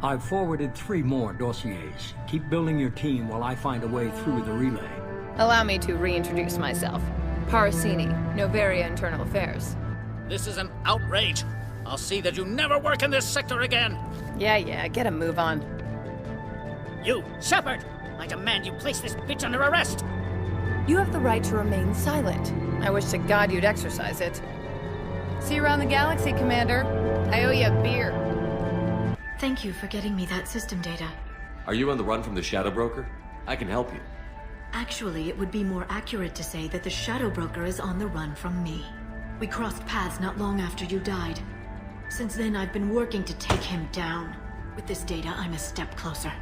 I've forwarded 3 more dossiers. Keep building your team while I find a way through the relay. Allow me to reintroduce myself. Parasini, Novaria Internal Affairs. This is an outrage. I'll see that you never work in this sector again. Yeah, get a move on. You, Shepard! I demand you place this bitch under arrest! You have the right to remain silent. I wish to God you'd exercise it. See you around the galaxy, Commander. I owe you a beer. Thank you for getting me that system data. Are you on the run from the Shadow Broker? I can help you. Actually, it would be more accurate to say that the Shadow Broker is on the run from me. We crossed paths not long after you died. Since then, I've been working to take him down. With this data, I'm a step closer.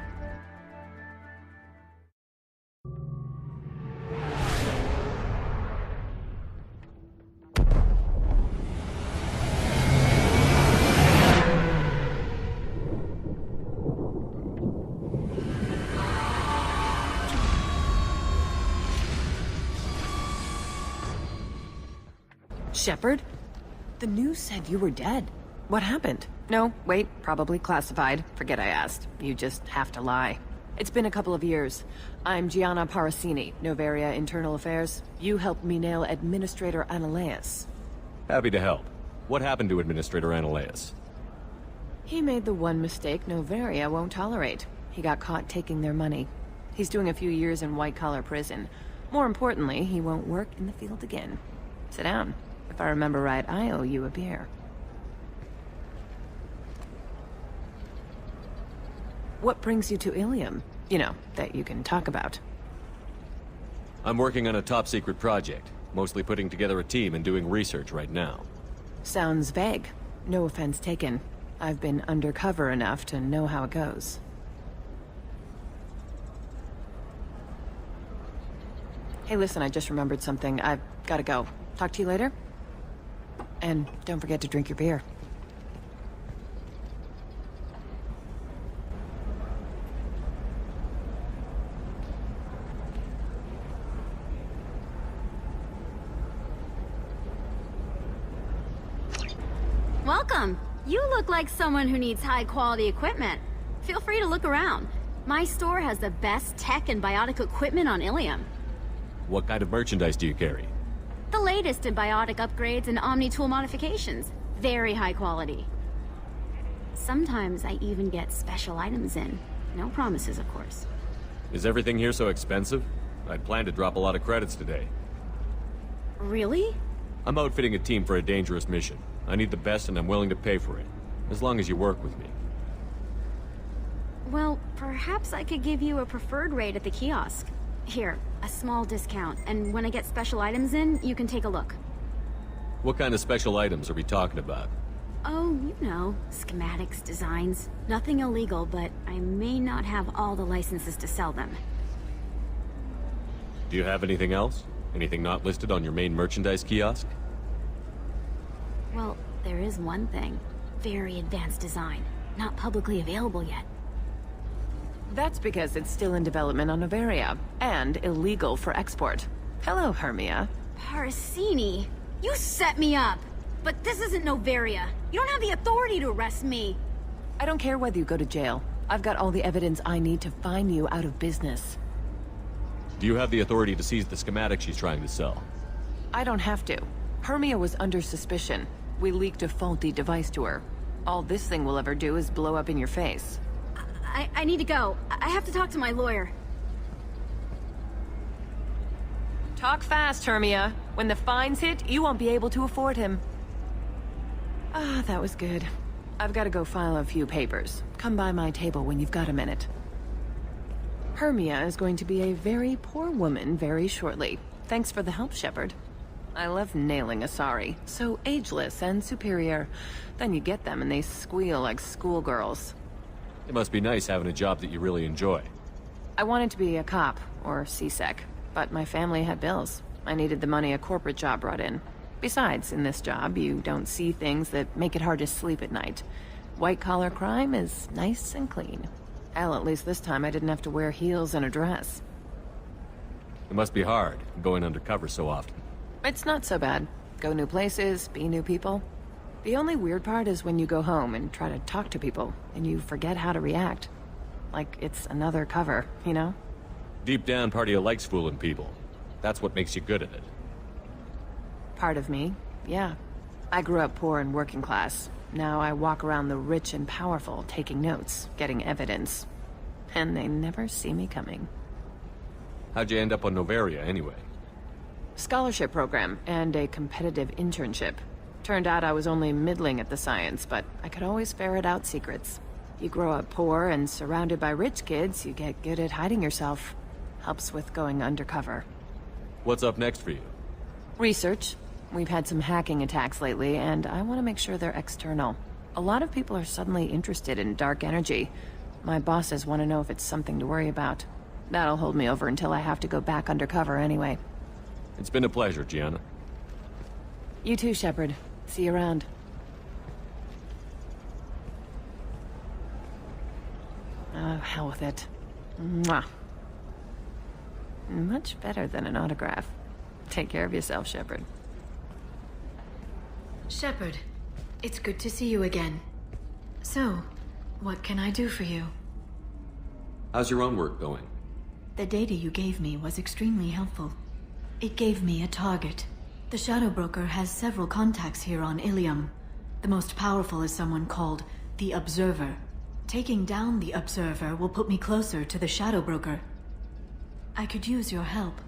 Shepard? The news said you were dead. What happened? No, wait, probably classified. Forget I asked. You just have to lie. It's been a couple of years. I'm Gianna Parasini, Novaria Internal Affairs. You helped me nail Administrator Analeas. Happy to help. What happened to Administrator Analeas? He made the one mistake Novaria won't tolerate. He got caught taking their money. He's doing a few years in white-collar prison. More importantly, he won't work in the field again. Sit down. If I remember right, I owe you a beer. What brings you to Ilium? You know, that you can talk about. I'm working on a top-secret project. Mostly putting together a team and doing research right now. Sounds vague. No offense taken. I've been undercover enough to know how it goes. Hey, listen, I just remembered something. I've gotta go. Talk to you later? And don't forget to drink your beer. Welcome. You look like someone who needs high-quality equipment. Feel free to look around. My store has the best tech and biotic equipment on Ilium. What kind of merchandise do you carry? The latest in biotic upgrades and Omni-tool modifications. Very high quality. Sometimes I even get special items in. No promises, of course. Is everything here so expensive? I'd planned to drop a lot of credits today. Really? I'm outfitting a team for a dangerous mission. I need the best and I'm willing to pay for it. As long as you work with me. Well, perhaps I could give you a preferred rate at the kiosk. Here, a small discount, and when I get special items in, you can take a look. What kind of special items are we talking about? Oh, you know, schematics, designs. Nothing illegal, but I may not have all the licenses to sell them. Do you have anything else? Anything not listed on your main merchandise kiosk? Well, there is one thing. Very advanced design. Not publicly available yet. That's because it's still in development on Novaria, and illegal for export. Hello, Hermia. Parasini, you set me up! But this isn't Novaria. You don't have the authority to arrest me. I don't care whether you go to jail. I've got all the evidence I need to find you out of business. Do you have the authority to seize the schematic she's trying to sell? I don't have to. Hermia was under suspicion. We leaked a faulty device to her. All this thing will ever do is blow up in your face. I need to go. I have to talk to my lawyer. Talk fast, Hermia. When the fines hit, you won't be able to afford him. Ah, that was good. I've got to go file a few papers. Come by my table when you've got a minute. Hermia is going to be a very poor woman very shortly. Thanks for the help, Shepard. I love nailing Asari. So ageless and superior. Then you get them and they squeal like schoolgirls. It must be nice having a job that you really enjoy. I wanted to be a cop, or CSEC, but my family had bills. I needed the money a corporate job brought in. Besides, in this job, you don't see things that make it hard to sleep at night. White-collar crime is nice and clean. Hell, at least this time I didn't have to wear heels and a dress. It must be hard, going undercover so often. It's not so bad. Go new places, be new people. The only weird part is when you go home and try to talk to people, and you forget how to react. Like it's another cover, you know? Deep down, part of you likes fooling people. That's what makes you good at it. Part of me, yeah. I grew up poor and working class. Now I walk around the rich and powerful, taking notes, getting evidence. And they never see me coming. How'd you end up on Novaria, anyway? Scholarship program and a competitive internship. Turned out I was only middling at the science, but I could always ferret out secrets. You grow up poor and surrounded by rich kids, you get good at hiding yourself. Helps with going undercover. What's up next for you? Research. We've had some hacking attacks lately, and I want to make sure they're external. A lot of people are suddenly interested in dark energy. My bosses want to know if it's something to worry about. That'll hold me over until I have to go back undercover anyway. It's been a pleasure, Gianna. You too, Shepard. See you around. Oh, hell with it. Mwah. Much better than an autograph. Take care of yourself, Shepard. Shepard, it's good to see you again. So, what can I do for you? How's your own work going? The data you gave me was extremely helpful. It gave me a target. The Shadow Broker has several contacts here on Ilium. The most powerful is someone called the Observer. Taking down the Observer will put me closer to the Shadow Broker. I could use your help.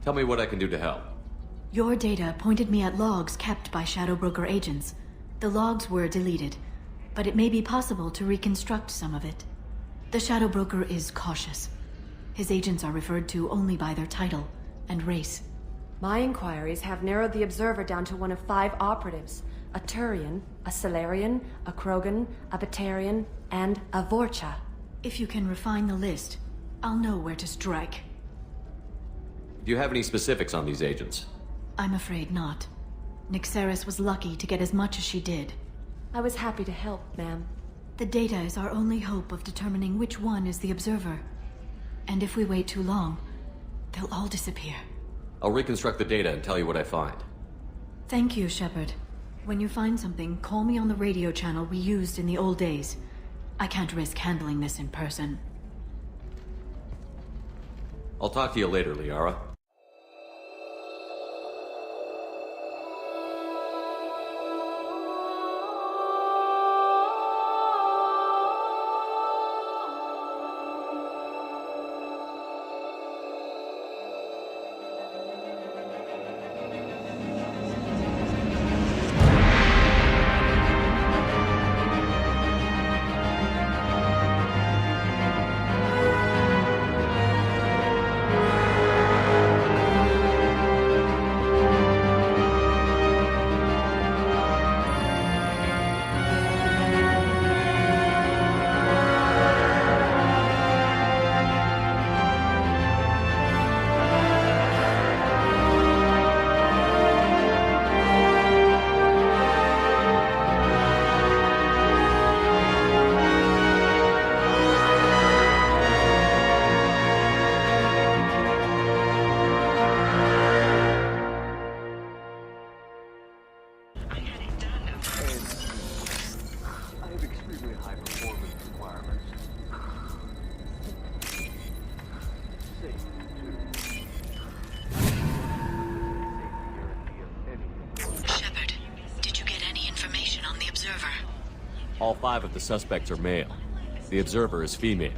Tell me what I can do to help. Your data pointed me at logs kept by Shadow Broker agents. The logs were deleted, but it may be possible to reconstruct some of it. The Shadow Broker is cautious. His agents are referred to only by their title and race. My inquiries have narrowed the Observer down to one of 5 operatives. A Turian, a Solarian, a Krogan, a Batarian, and a Vorcha. If you can refine the list, I'll know where to strike. Do you have any specifics on these agents? I'm afraid not. Nyxeris was lucky to get as much as she did. I was happy to help, ma'am. The data is our only hope of determining which one is the Observer. And if we wait too long, they'll all disappear. I'll reconstruct the data and tell you what I find. Thank you, Shepard. When you find something, call me on the radio channel we used in the old days. I can't risk handling this in person. I'll talk to you later, Liara. All 5 of the suspects are male. The Observer is female.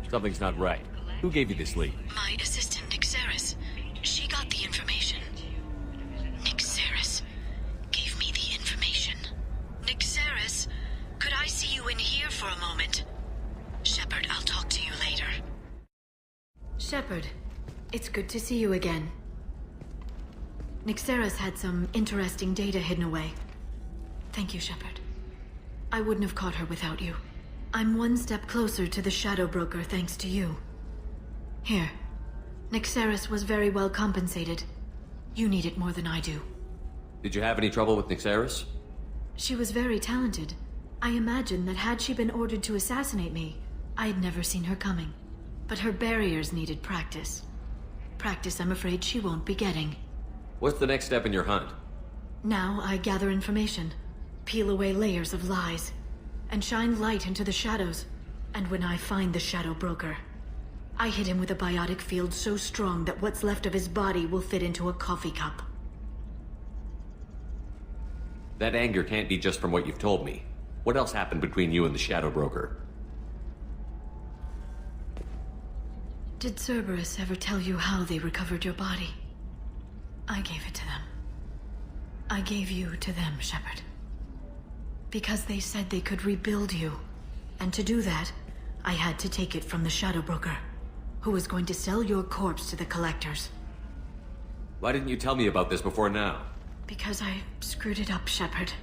Something's not right. Who gave you this lead? My assistant, Nyxeris. She got the information. Nyxeris gave me the information. Nyxeris, could I see you in here for a moment? Shepard, I'll talk to you later. Shepard, it's good to see you again. Nyxeris had some interesting data hidden away. Thank you, Shepard. I wouldn't have caught her without you. I'm one step closer to the Shadow Broker thanks to you. Here. Nyxeris was very well compensated. You need it more than I do. Did you have any trouble with Nyxeris? She was very talented. I imagine that had she been ordered to assassinate me, I had never seen her coming. But her barriers needed practice. Practice I'm afraid she won't be getting. What's the next step in your hunt? Now I gather information, peel away layers of lies, and shine light into the shadows. And when I find the Shadow Broker, I hit him with a biotic field so strong that what's left of his body will fit into a coffee cup. That anger can't be just from what you've told me. What else happened between you and the Shadow Broker? Did Cerberus ever tell you how they recovered your body? I gave it to them. I gave you to them, Shepard. Because they said they could rebuild you. And to do that, I had to take it from the Shadow Broker, who was going to sell your corpse to the collectors. Why didn't you tell me about this before now? Because I screwed it up, Shepard.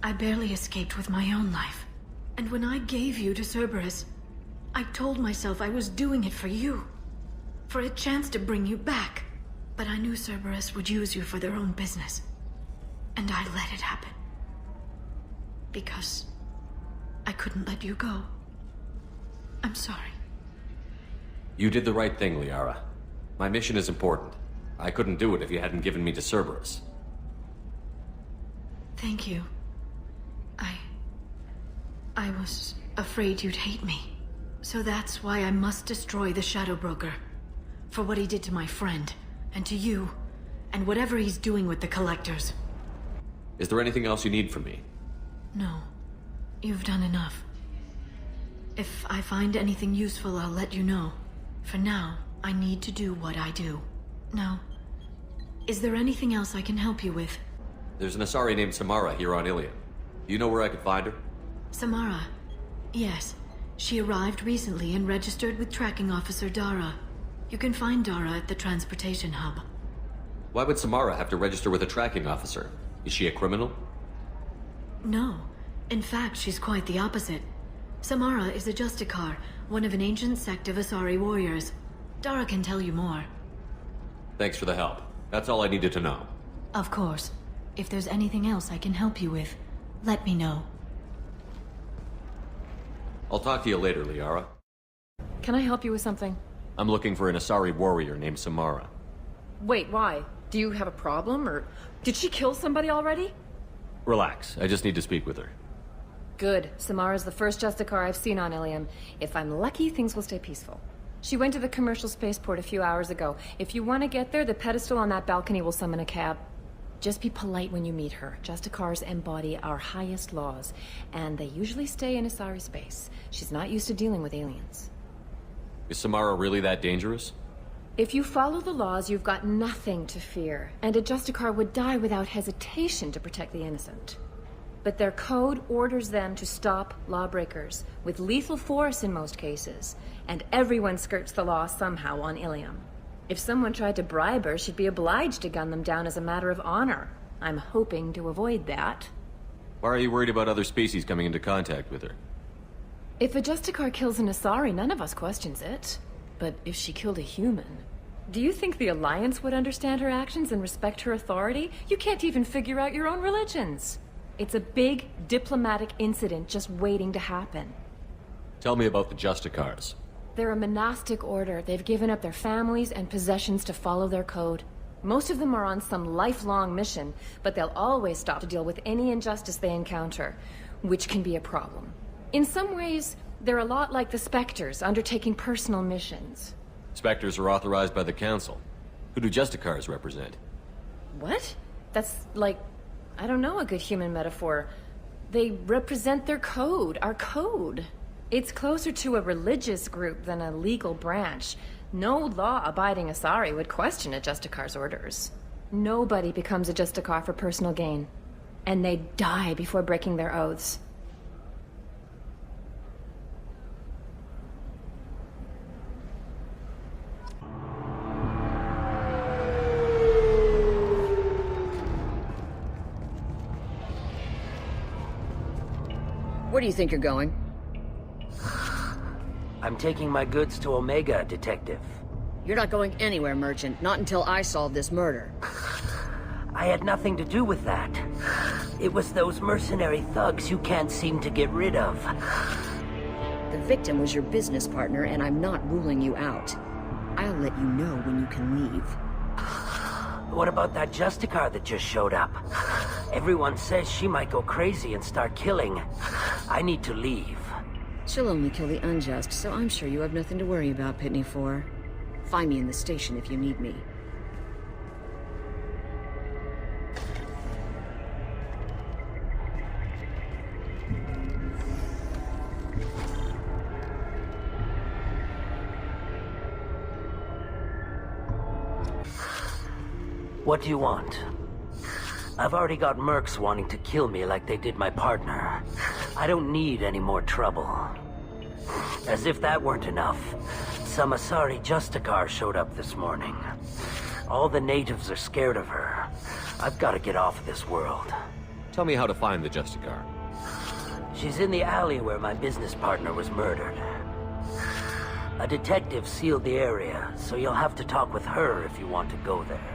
I barely escaped with my own life. And when I gave you to Cerberus, I told myself I was doing it for you. For a chance to bring you back. But I knew Cerberus would use you for their own business. And I let it happen. Because I couldn't let you go. I'm sorry. You did the right thing, Liara. My mission is important. I couldn't do it if you hadn't given me to Cerberus. Thank you. I was afraid you'd hate me. So that's why I must destroy the Shadow Broker. For what he did to my friend, and to you, and whatever he's doing with the collectors. Is there anything else you need from me? No. You've done enough. If I find anything useful, I'll let you know. For now, I need to do what I do. Now, is there anything else I can help you with? There's an Asari named Samara here on Ilium. Do you know where I could find her? Samara? Yes. She arrived recently and registered with Tracking Officer Dara. You can find Dara at the transportation hub. Why would Samara have to register with a tracking officer? Is she a criminal? No. In fact, she's quite the opposite. Samara is a Justicar, one of an ancient sect of Asari warriors. Dara can tell you more. Thanks for the help. That's all I needed to know. Of course. If there's anything else I can help you with, let me know. I'll talk to you later, Liara. Can I help you with something? I'm looking for an Asari warrior named Samara. Wait, why? Do you have a problem, or did she kill somebody already? Relax, I just need to speak with her. Good. Samara's the first Justicar I've seen on Ilium. If I'm lucky, things will stay peaceful. She went to the commercial spaceport a few hours ago. If you want to get there, the pedestal on that balcony will summon a cab. Just be polite when you meet her. Justicars embody our highest laws, and they usually stay in Asari space. She's not used to dealing with aliens. Is Samara really that dangerous? If you follow the laws, you've got nothing to fear, and a Justicar would die without hesitation to protect the innocent. But their code orders them to stop lawbreakers, with lethal force in most cases, and everyone skirts the law somehow on Ilium. If someone tried to bribe her, she'd be obliged to gun them down as a matter of honor. I'm hoping to avoid that. Why are you worried about other species coming into contact with her? If a Justicar kills an Asari, none of us questions it. But if she killed a human... Do you think the Alliance would understand her actions and respect her authority? You can't even figure out your own religions. It's a big diplomatic incident just waiting to happen. Tell me about the Justicars. They're a monastic order. They've given up their families and possessions to follow their code. Most of them are on some lifelong mission, but they'll always stop to deal with any injustice they encounter, which can be a problem. In some ways, they're a lot like the Spectres, undertaking personal missions. Spectres are authorized by the Council. Who do Justicars represent? What? That's like, I don't know a good human metaphor. They represent their code, our code. It's closer to a religious group than a legal branch. No law-abiding Asari would question a Justicar's orders. Nobody becomes a Justicar for personal gain. And they die before breaking their oaths. Where do you think you're going? I'm taking my goods to Omega, Detective. You're not going anywhere, Merchant. Not until I solve this murder. I had nothing to do with that. It was those mercenary thugs you can't seem to get rid of. The victim was your business partner, and I'm not ruling you out. I'll let you know when you can leave. What about that Justicar that just showed up? Everyone says she might go crazy and start killing. I need to leave. She'll only kill the unjust, so I'm sure you have nothing to worry about, Pitney 4. Find me in the station if you need me. What do you want? I've already got mercs wanting to kill me like they did my partner. I don't need any more trouble. As if that weren't enough, some Asari Justicar showed up this morning. All the natives are scared of her. I've got to get off of this world. Tell me how to find the Justicar. She's in the alley where my business partner was murdered. A detective sealed the area, so you'll have to talk with her if you want to go there.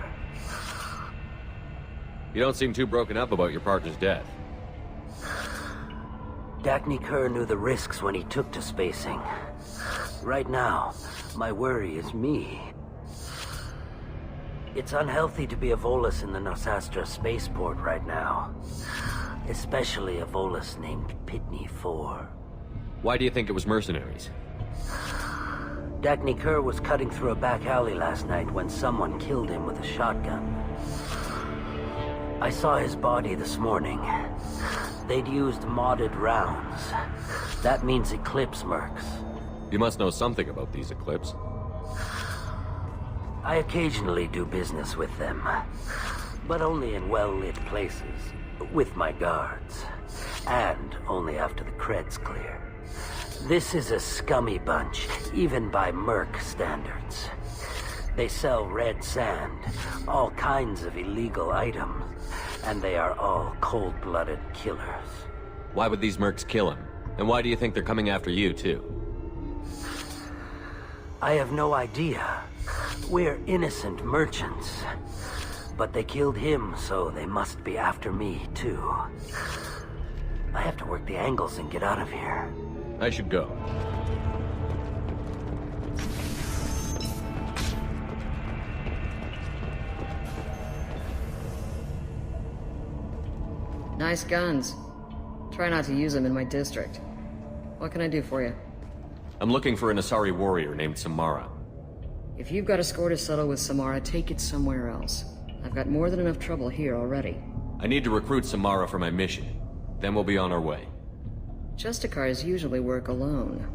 You don't seem too broken up about your partner's death. Dagny Kerr knew the risks when he took to spacing. Right now, my worry is me. It's unhealthy to be a Volus in the Nosastra spaceport right now. Especially a Volus named Pitney 4. Why do you think it was mercenaries? Dagny Kerr was cutting through a back alley last night when someone killed him with a shotgun. I saw his body this morning. They'd used modded rounds. That means Eclipse mercs. You must know something about these Eclipse. I occasionally do business with them, but only in well-lit places, with my guards, and only after the cred's clear. This is a scummy bunch, even by merc standards. They sell red sand, all kinds of illegal items, and they are all cold-blooded killers. Why would these mercs kill him? And why do you think they're coming after you, too? I have no idea. We're innocent merchants. But they killed him, so they must be after me, too. I have to work the angles and get out of here. I should go. Nice guns. Try not to use them in my district. What can I do for you? I'm looking for an Asari warrior named Samara. If you've got a score to settle with Samara, take it somewhere else. I've got more than enough trouble here already. I need to recruit Samara for my mission. Then we'll be on our way. Justicars usually work alone,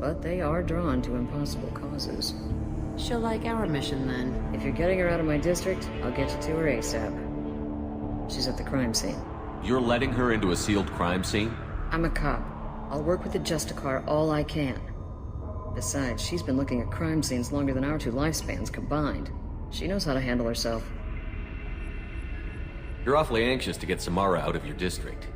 but they are drawn to impossible causes. She'll like our mission then. If you're getting her out of my district, I'll get you to her ASAP. She's at the crime scene. You're letting her into a sealed crime scene? I'm a cop. I'll work with the Justicar all I can. Besides, she's been looking at crime scenes longer than our two lifespans combined. She knows how to handle herself. You're awfully anxious to get Samara out of your district.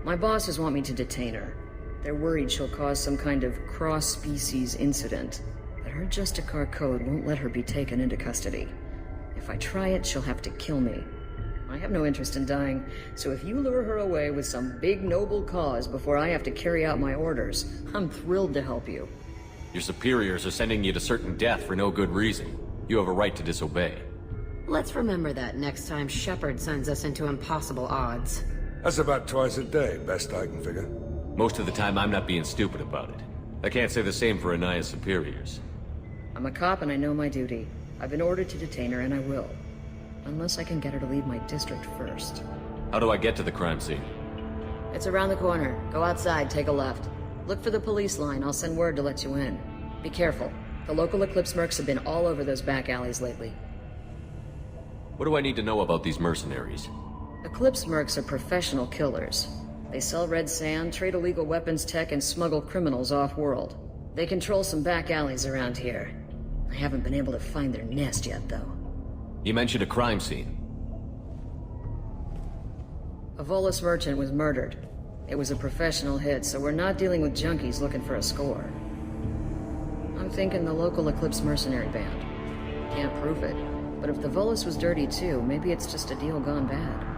My bosses want me to detain her. They're worried she'll cause some kind of cross-species incident. But her Justicar code won't let her be taken into custody. If I try it, she'll have to kill me. I have no interest in dying, so if you lure her away with some big noble cause before I have to carry out my orders, I'm thrilled to help you. Your superiors are sending you to certain death for no good reason. You have a right to disobey. Let's remember that next time Shepard sends us into impossible odds. That's about twice a day, best I can figure. Most of the time, I'm not being stupid about it. I can't say the same for Anaya's superiors. I'm a cop and I know my duty. I've been ordered to detain her and I will. Unless I can get her to leave my district first. How do I get to the crime scene? It's around the corner. Go outside, take a left. Look for the police line. I'll send word to let you in. Be careful. The local Eclipse mercs have been all over those back alleys lately. What do I need to know about these mercenaries? Eclipse mercs are professional killers. They sell red sand, trade illegal weapons tech, and smuggle criminals off-world. They control some back alleys around here. I haven't been able to find their nest yet, though. You mentioned a crime scene. A Volus merchant was murdered. It was a professional hit, so we're not dealing with junkies looking for a score. I'm thinking the local Eclipse mercenary band. Can't prove it, but if the Volus was dirty too, maybe it's just a deal gone bad.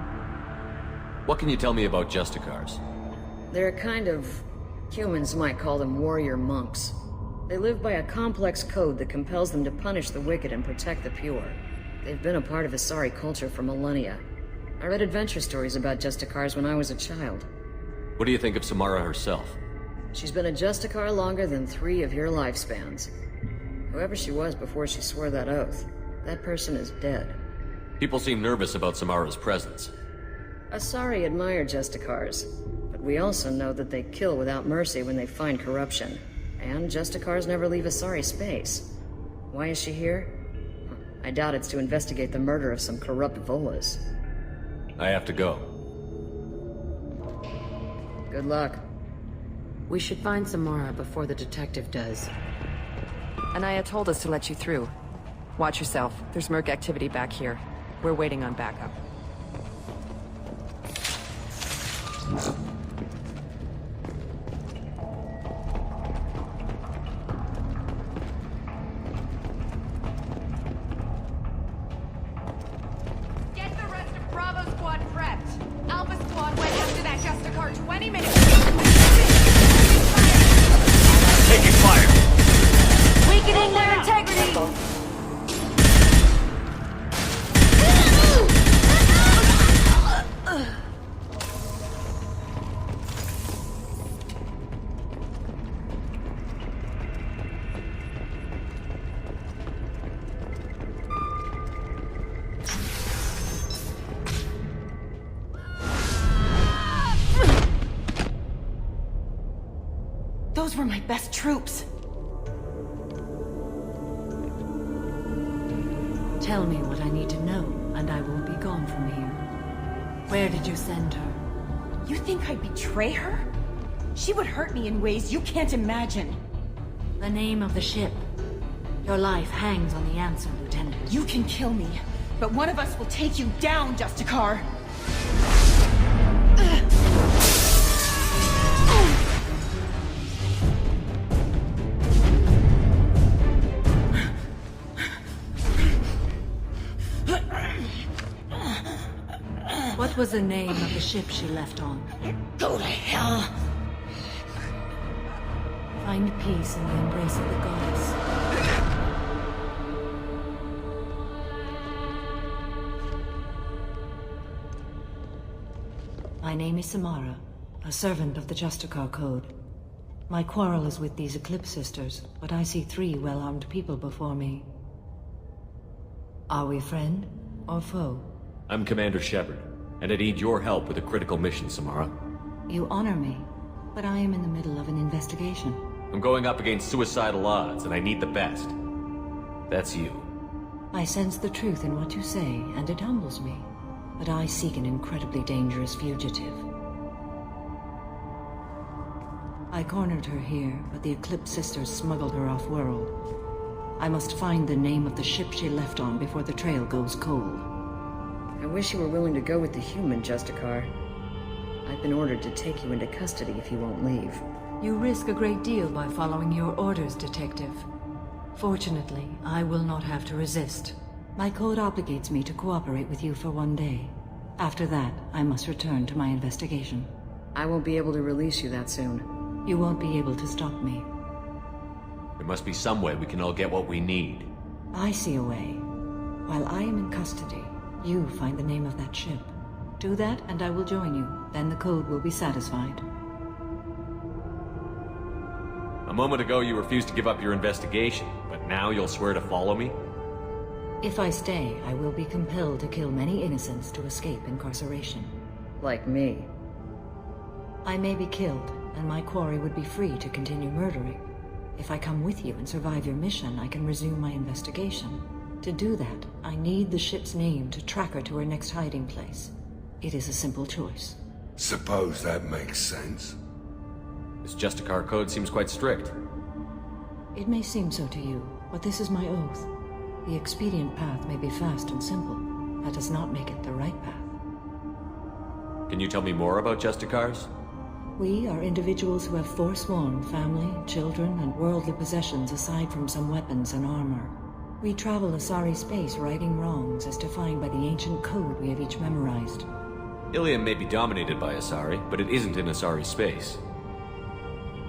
What can you tell me about Justicars? They're a kind of... humans might call them warrior monks. They live by a complex code that compels them to punish the wicked and protect the pure. They've been a part of Asari culture for millennia. I read adventure stories about Justicars when I was a child. What do you think of Samara herself? She's been a Justicar longer than 3 of your lifespans. Whoever she was before she swore that oath, that person is dead. People seem nervous about Samara's presence. Asari admire Justicars, but we also know that they kill without mercy when they find corruption. And Justicars never leave Asari space. Why is she here? I doubt it's to investigate the murder of some corrupt Volas. I have to go. Good luck. We should find Samara before the detective does. Anaya told us to let you through. Watch yourself. There's Merc activity back here. We're waiting on backup. Get the rest of Bravo Squad prepped. Alpha Squad went after that Justicar 20 minutes. Taking fire! Weakening their integrity! Those were my best troops. Tell me what I need to know, and I will be gone from here. Where did you send her? You think I'd betray her? She would hurt me in ways you can't imagine. The name of the ship. Your life hangs on the answer, Lieutenant. You can kill me, but one of us will take you down, Justicar. What was the name of the ship she left on? Go to hell! Find peace in the embrace of the goddess. My name is Samara, a servant of the Justicar Code. My quarrel is with these Eclipse Sisters, but I see 3 well-armed people before me. Are we friend or foe? I'm Commander Shepard, and I need your help with a critical mission, Samara. You honor me, but I am in the middle of an investigation. I'm going up against suicidal odds, and I need the best. That's you. I sense the truth in what you say, and it humbles me. But I seek an incredibly dangerous fugitive. I cornered her here, but the Eclipse Sisters smuggled her off-world. I must find the name of the ship she left on before the trail goes cold. I wish you were willing to go with the human, Justicar. I've been ordered to take you into custody if you won't leave. You risk a great deal by following your orders, Detective. Fortunately, I will not have to resist. My code obligates me to cooperate with you for 1 day. After that, I must return to my investigation. I won't be able to release you that soon. You won't be able to stop me. There must be some way we can all get what we need. I see a way. While I am in custody, you find the name of that ship. Do that, and I will join you. Then the code will be satisfied. A moment ago you refused to give up your investigation, but now you'll swear to follow me? If I stay, I will be compelled to kill many innocents to escape incarceration. Like me. I may be killed, and my quarry would be free to continue murdering. If I come with you and survive your mission, I can resume my investigation. To do that, I need the ship's name to track her to her next hiding place. It is a simple choice. Suppose that makes sense. This Justicar code seems quite strict. It may seem so to you, but this is my oath. The expedient path may be fast and simple. That does not make it the right path. Can you tell me more about Justicars? We are individuals who have forsworn family, children, and worldly possessions aside from some weapons and armor. We travel Asari space righting wrongs as defined by the ancient code we have each memorized. Ilium may be dominated by Asari, but it isn't in Asari space.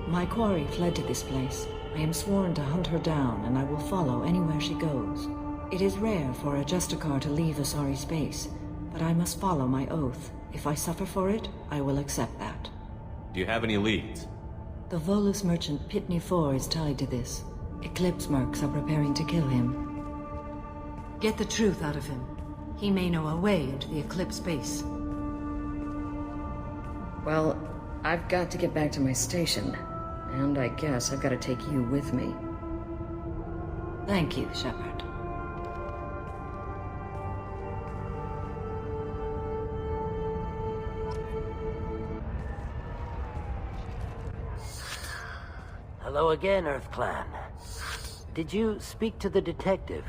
My quarry fled to this place. I am sworn to hunt her down, and I will follow anywhere she goes. It is rare for a Justicar to leave Asari space, but I must follow my oath. If I suffer for it, I will accept that. Do you have any leads? The Volus merchant Pitney 4 is tied to this. Eclipse mercs are preparing to kill him. Get the truth out of him. He may know a way into the Eclipse base. Well, I've got to get back to my station. And I guess I've got to take you with me. Thank you, Shepard. Hello again, Earth Clan. Did you speak to the detective?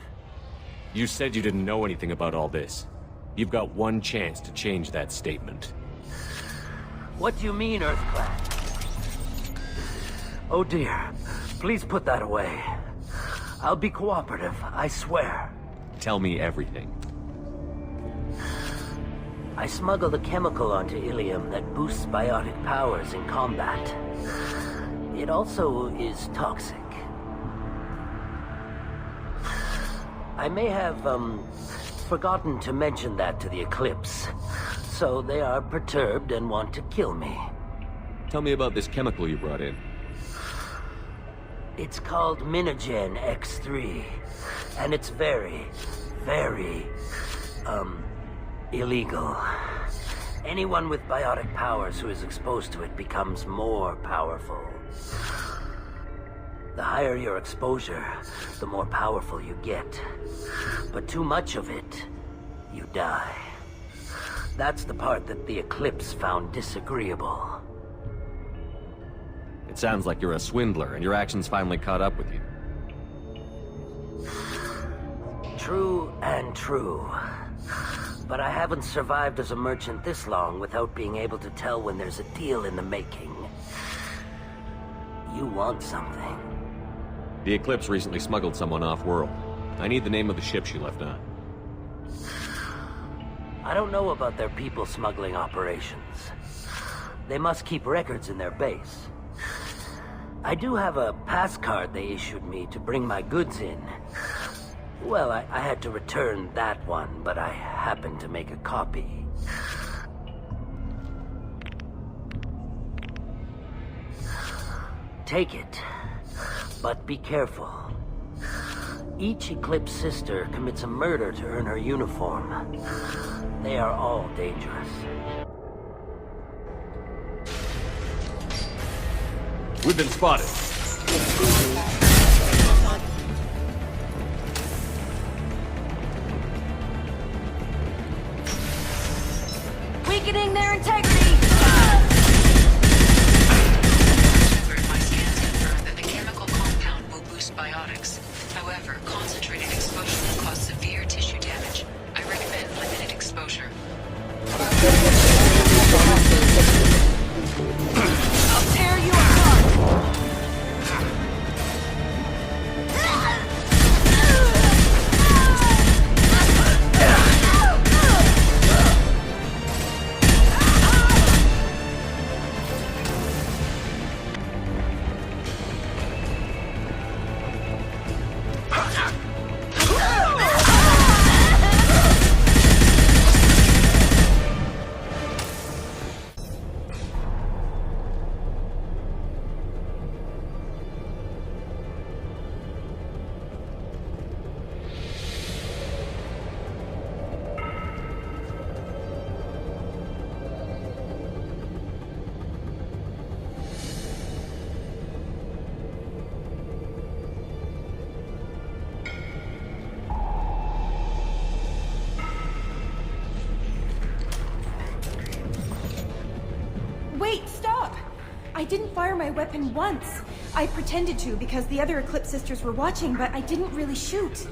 You said you didn't know anything about all this. You've got one chance to change that statement. What do you mean, Earth Clan? Oh dear. Please put that away. I'll be cooperative, I swear. Tell me everything. I smuggled a chemical onto Ilium that boosts biotic powers in combat. It also is toxic. I may have, forgotten to mention that to the Eclipse. So they are perturbed and want to kill me. Tell me about this chemical you brought in. It's called Minogen X3. And it's very, very, illegal. Anyone with biotic powers who is exposed to it becomes more powerful. The higher your exposure, the more powerful you get. But too much of it, you die. That's the part that the Eclipse found disagreeable. It sounds like you're a swindler, and your actions finally caught up with you. True and true. But I haven't survived as a merchant this long without being able to tell when there's a deal in the making. You want something. The Eclipse recently smuggled someone off-world. I need the name of the ship she left on. I don't know about their people smuggling operations. They must keep records in their base. I do have a pass card they issued me to bring my goods in. Well, I had to return that one, but I happened to make a copy. Take it, but be careful. Each Eclipse sister commits a murder to earn her uniform. They are all dangerous. We've been spotted. Weakening their integrity! My scans confirm that the chemical compound will boost biotics. However, concentrated exposure will cause severe tissue damage. I recommend limited exposure. I'll tear you apart! Wait, stop! I didn't fire my weapon once. I pretended to because the other Eclipse sisters were watching, but I didn't really shoot.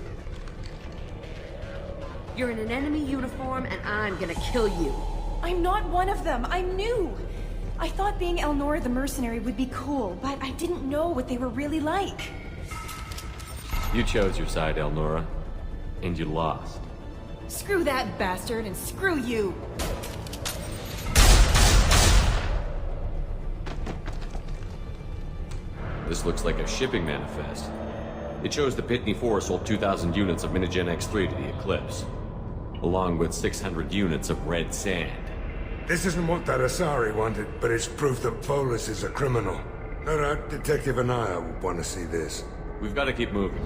You're in an enemy uniform and I'm gonna kill you. I'm not one of them. I'm new. I thought being Elnora the mercenary would be cool, but I didn't know what they were really like. You chose your side, Elnora. And you lost. Screw that bastard and screw you! This looks like a shipping manifest. It shows the Pitney 4 sold 2,000 units of Minigen X3 to the Eclipse, along with 600 units of red sand. This isn't what that Asari wanted, but it's proof that Volus is a criminal. No doubt Detective and I would want to see this. We've got to keep moving.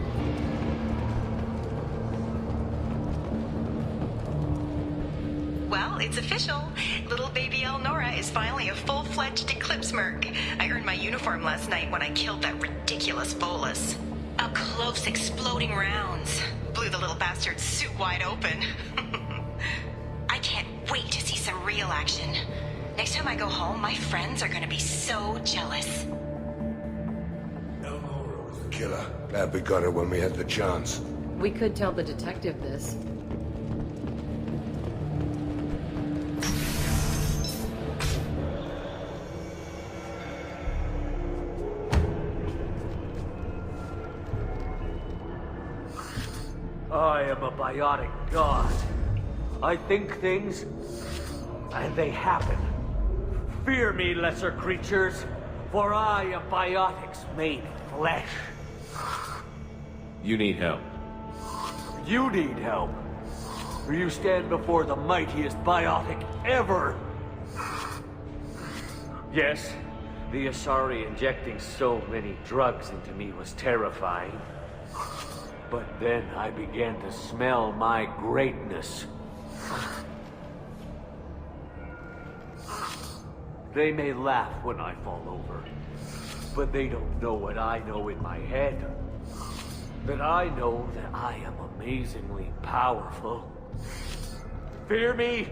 Well, it's official. Little baby Elnora is finally a full-fledged Eclipse merc. I earned my uniform last night when I killed that ridiculous Volus. Up close, exploding rounds. Blew the little bastard's suit wide open. I can't wait to see some real action. Next time I go home, my friends are gonna be so jealous. Elnora was the killer. Glad we got her when we had the chance. We could tell the detective this. I am a biotic god. I think things, and they happen. Fear me, lesser creatures, for I am biotics made flesh. You need help. You need help, or you stand before the mightiest biotic ever. Yes, the Asari injecting so many drugs into me was terrifying. But then I began to smell my greatness. They may laugh when I fall over, but they don't know what I know in my head. That I know that I am amazingly powerful. Fear me?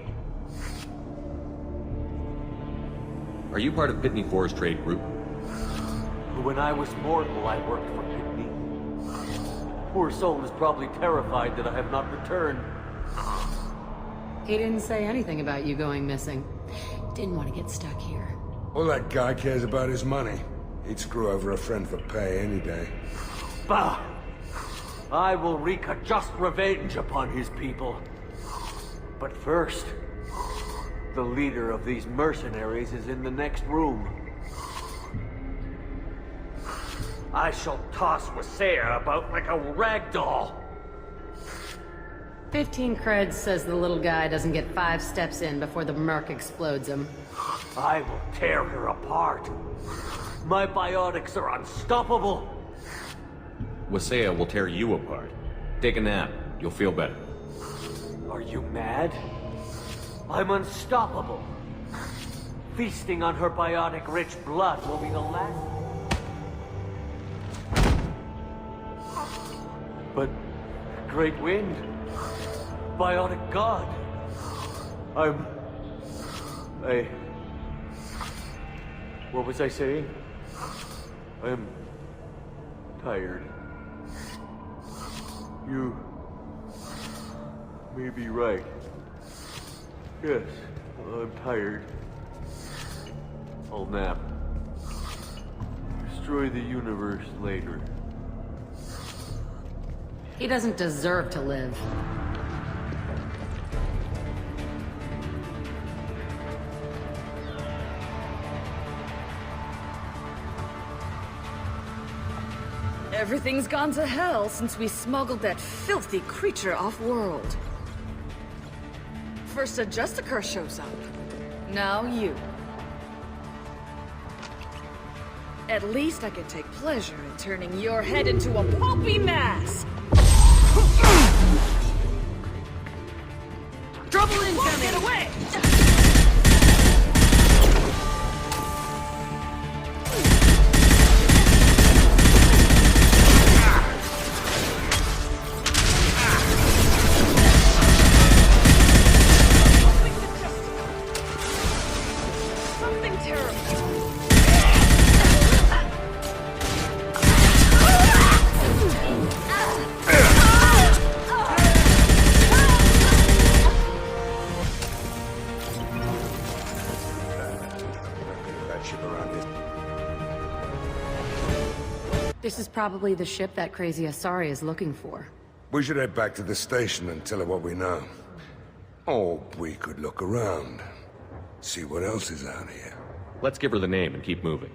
Are you part of Pitney 4's trade group? When I was mortal, I worked for Pitney. Poor soul is probably terrified that I have not returned. He didn't say anything about you going missing. Didn't want to get stuck here. All that guy cares about is money. He'd screw over a friend for pay any day. Bah! I will wreak a just revenge upon his people. But first, the leader of these mercenaries is in the next room. I shall toss Wasea about like a rag doll. 15 creds says the little guy doesn't get 5 steps in before the merc explodes him. I will tear her apart. My biotics are unstoppable. Wasea will tear you apart. Take a nap. You'll feel better. Are you mad? I'm unstoppable. Feasting on her biotic-rich blood will be the last. But Great Wind, biotic god. What was I saying? I'm tired. You may be right. Yes, I'm tired. I'll nap. Destroy the universe later. He doesn't deserve to live. Everything's gone to hell since we smuggled that filthy creature off-world. First a Justicar shows up. Now you. At least I can take pleasure in turning your head into a pulpy mass! Trouble incoming! Get away! Something terrible. This is probably the ship that crazy Asari is looking for. We should head back to the station and tell her what we know. Or we could look around. See what else is out here. Let's give her the name and keep moving.